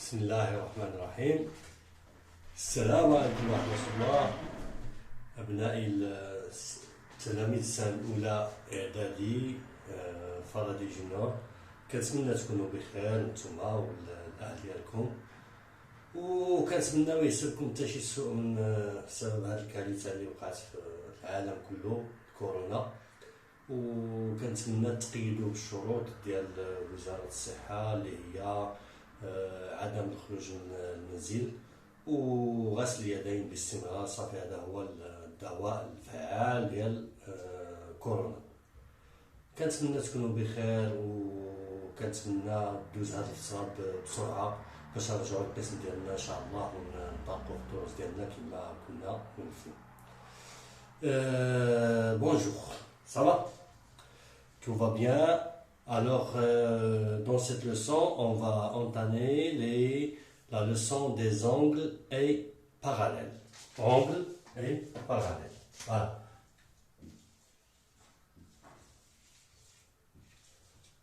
بسم الله الرحمن الرحيم. السلام عليكم ورحمة الله. أبنائي التلاميذ السنة الأولى إعدادي فرادي جونيور، كنتمنى تكونوا بخير نتوما والأهل ديالكم، وكنتمنى ميصيبكم حتى شي سوء من بسبب هذه الكارثة اللي وقعت في العالم كله، كورونا. وكنتمنى تقيدوا بالشروط ديال وزارة الصحة اللي هي عدم الخروج من المنزل وغسل اليدين باستمرار. صافي، هذا هو الدواء الفعال ديال كورونا. كنتمنى تكونوا بخير، وكنتمنى دوز هذه الفترة بسرعة باش نرجعوا للقسم ديالنا ان شاء الله ونطبقوا الدروس ديالنا كما كنا ونفهم. Bonjour, ça va? Tout va bien? Alors, dans cette leçon, on va entamer la leçon des angles et parallèles. Angles et parallèles. Voilà.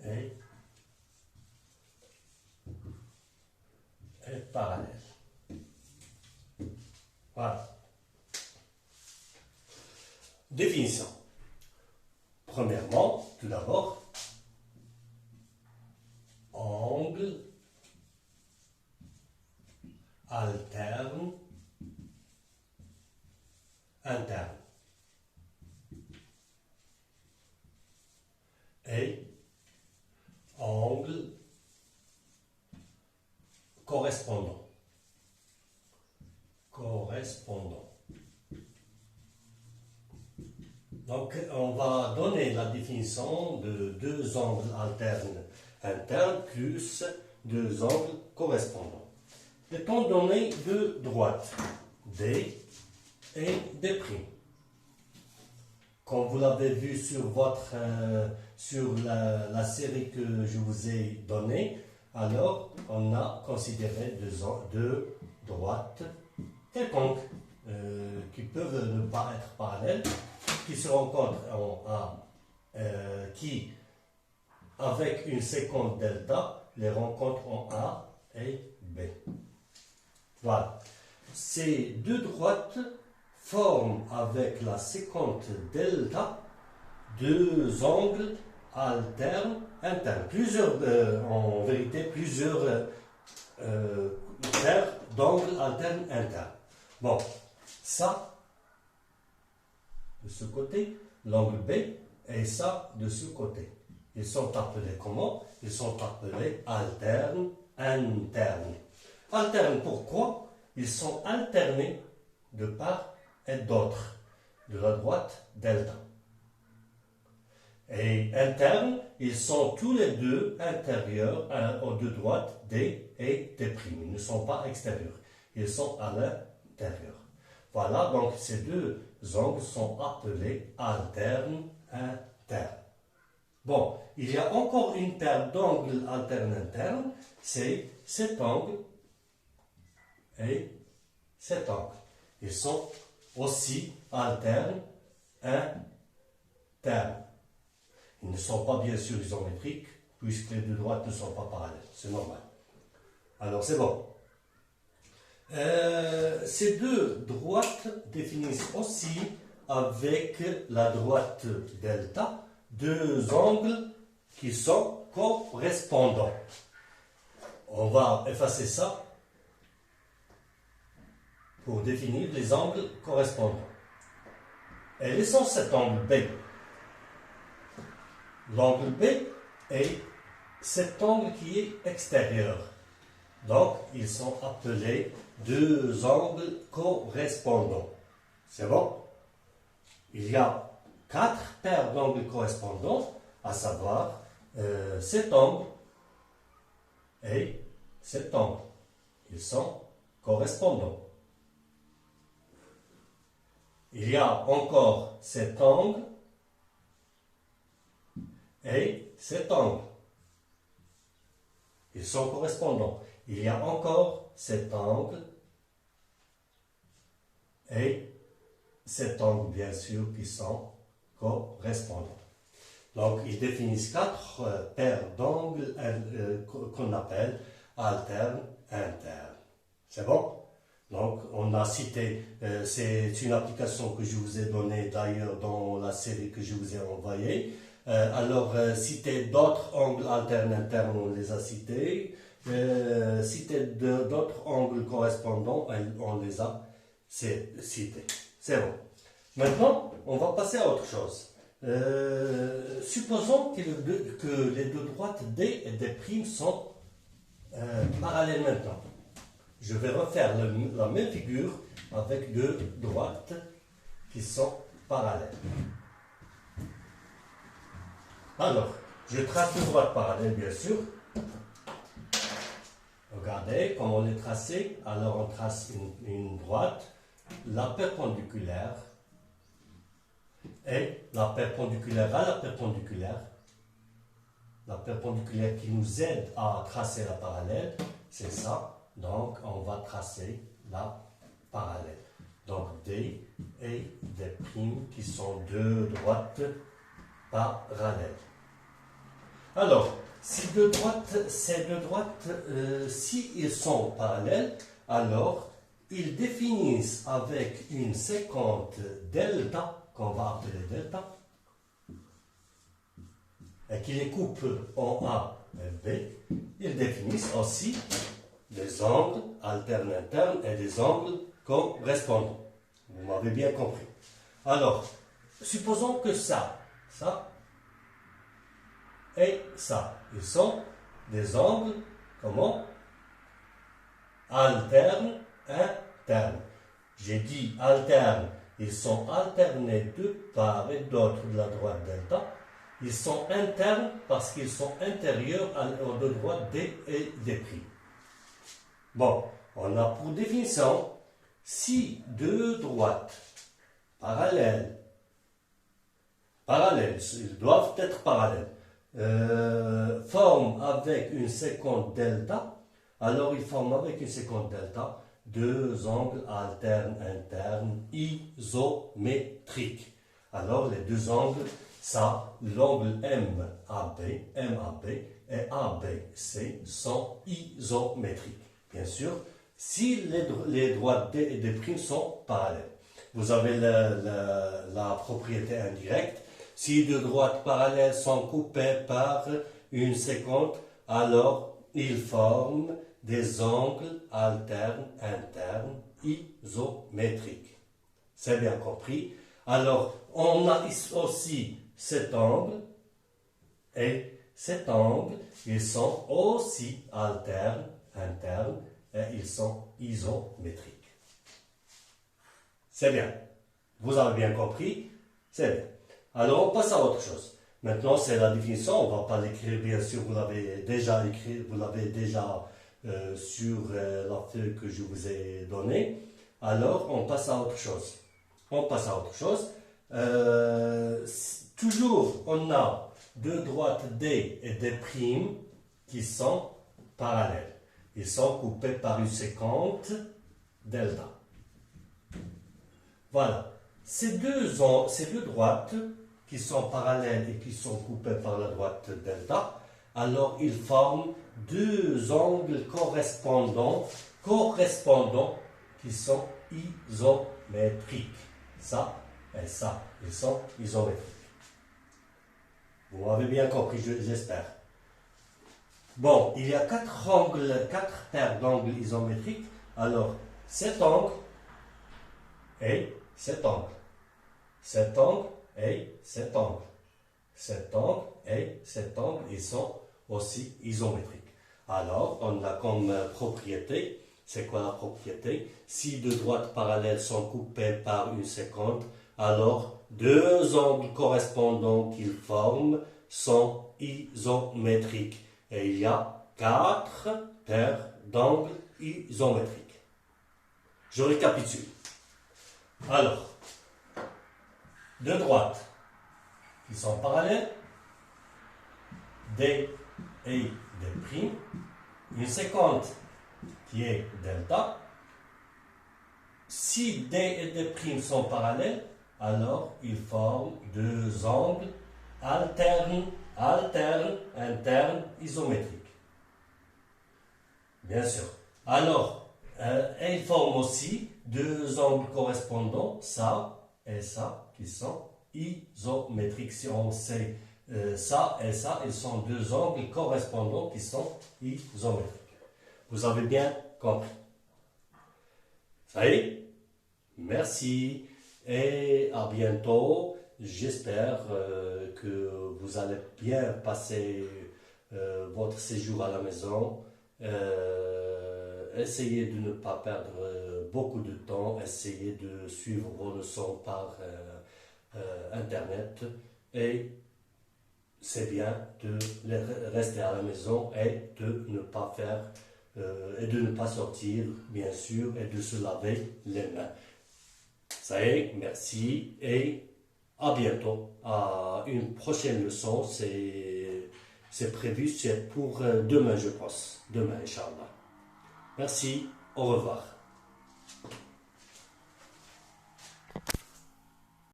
Et parallèles. Voilà. Définition. Premièrement, tout d'abord, angle alterne interne et angle correspondant. Donc, on va donner la définition de deux angles alternes internes plus deux angles correspondants. Étant donné deux droites, D et D'. Comme vous l'avez vu sur la série que je vous ai donnée, alors on a considéré deux droites quelconques qui peuvent ne pas être parallèles, qui se rencontrent en A, qui avec une séquence delta les rencontrent en A et B. Voilà. Ces deux droites forment avec la séquence delta deux angles alternes internes. En vérité, plusieurs paires d'angles alternes internes. Bon, ça, de ce côté, l'angle B, et ça, de ce côté. Ils sont appelés comment? Ils sont appelés alternes internes. Alternes, pourquoi? Ils sont alternés de part et d'autre, de la droite delta. Et internes, ils sont tous les deux intérieurs aux deux droites D et D'. Ils ne sont pas extérieurs, ils sont à l'intérieur. Voilà, donc ces deux angles sont appelés alternes internes. Bon, il y a encore une paire d'angles alternes internes, c'est cet angle et cet angle. Ils sont aussi alternes internes. Ils ne sont pas bien sûr isométriques, puisque les deux droites ne sont pas parallèles. C'est normal. Alors c'est bon. Ces deux droites définissent aussi avec la droite delta deux angles qui sont correspondants. On va effacer ça pour définir les angles correspondants. Et laissons cet angle B. L'angle B est cet angle qui est extérieur. Donc, ils sont appelés deux angles correspondants. C'est bon? Il y a quatre paires d'angles correspondants, à savoir cet angle et cet angle. Ils sont correspondants. Il y a encore cet angle et cet angle. Ils sont correspondants. Il y a encore cet angle et cet angle, bien sûr, qui sont correspondants. Donc, ils définissent quatre paires d'angles qu'on appelle alterne, interne. C'est bon? Donc, on a cité, c'est une application que je vous ai donnée d'ailleurs dans la série que je vous ai envoyée. Citer d'autres angles alternes internes, on les a cités. Citer d'autres angles correspondants, on les a cités. C'est bon. Maintenant, on va passer à autre chose. Supposons que les deux droites D et D' sont parallèles maintenant. Je vais refaire la même figure avec deux droites qui sont parallèles. Alors, je trace deux droites parallèles, bien sûr. Regardez comment on les trace. Alors, on trace une droite, la perpendiculaire, et la perpendiculaire à la perpendiculaire. La perpendiculaire qui nous aide à tracer la parallèle, c'est ça. Donc, on va tracer la parallèle. Donc, D et D' qui sont deux droites parallèles. Alors, ces deux droites, si ils sont parallèles, alors ils définissent avec une séquente delta, qu'on va appeler delta, et qui les coupe en A et B, ils définissent aussi des angles alternes internes et des angles correspondants. Vous m'avez bien compris. Alors, supposons que ça et ça, ils sont des angles, comment? Alternes, internes. J'ai dit alternes, ils sont alternés de part et d'autre de la droite delta. Ils sont internes parce qu'ils sont intérieurs aux deux droites D et D'. Bon, on a pour définition, si deux droites parallèles, ils doivent être parallèles, forment avec une séquence delta, alors ils forment avec une séquence delta deux angles alternes internes isométriques. Alors les deux angles, ça, l'angle MAB et ABC sont isométriques. Bien sûr, si les droites D et D' sont parallèles. Vous avez la propriété indirecte. Si deux droites parallèles sont coupées par une séquence, alors ils forment des angles alternes internes isométriques. C'est bien compris. Alors, on a aussi cet angle et cet angle, ils sont aussi alternes, internes, et ils sont isométriques. C'est bien. Vous avez bien compris? C'est bien. Alors, on passe à autre chose. Maintenant, c'est la définition. On ne va pas l'écrire, bien sûr, vous l'avez déjà écrit, vous l'avez déjà sur la feuille que je vous ai donnée. Alors, on passe à autre chose. Toujours, on a deux droites D et D' qui sont parallèles. Ils sont coupés par une séquence delta. Voilà. Ces deux droites qui sont parallèles et qui sont coupées par la droite delta, alors ils forment deux angles correspondants qui sont isométriques. Ça et ça, ils sont isométriques. Vous m'avez bien compris, j'espère. Bon, il y a quatre paires d'angles isométriques. Alors, cet angle et cet angle. Cet angle et cet angle. Cet angle et cet angle, ils sont aussi isométriques. Alors, on a comme propriété, c'est quoi la propriété? Si deux droites parallèles sont coupées par une séquence, alors deux angles correspondants qu'ils forment sont isométriques. Et il y a quatre paires d'angles isométriques. Je récapitule. Alors, deux droites qui sont parallèles, D et D', une séquence qui est delta. Si D et D' sont parallèles, alors ils forment deux angles alternes, internes, isométriques. Bien sûr. Alors, ils forment aussi deux angles correspondants, ça et ça, qui sont isométriques. Si on sait ça et ça, ils sont deux angles correspondants qui sont isométriques. Vous avez bien compris. Ça y est? Merci et à bientôt. J'espère que vous allez bien passer votre séjour à la maison. Essayez de ne pas perdre beaucoup de temps. Essayez de suivre vos leçons par Internet. Et c'est bien de rester à la maison et de ne pas faire et de ne pas sortir, bien sûr, et de se laver les mains. Ça y est, merci et à bientôt. À une prochaine leçon, c'est prévu, c'est pour demain, je pense. Demain, Inch'Allah. Merci, au revoir.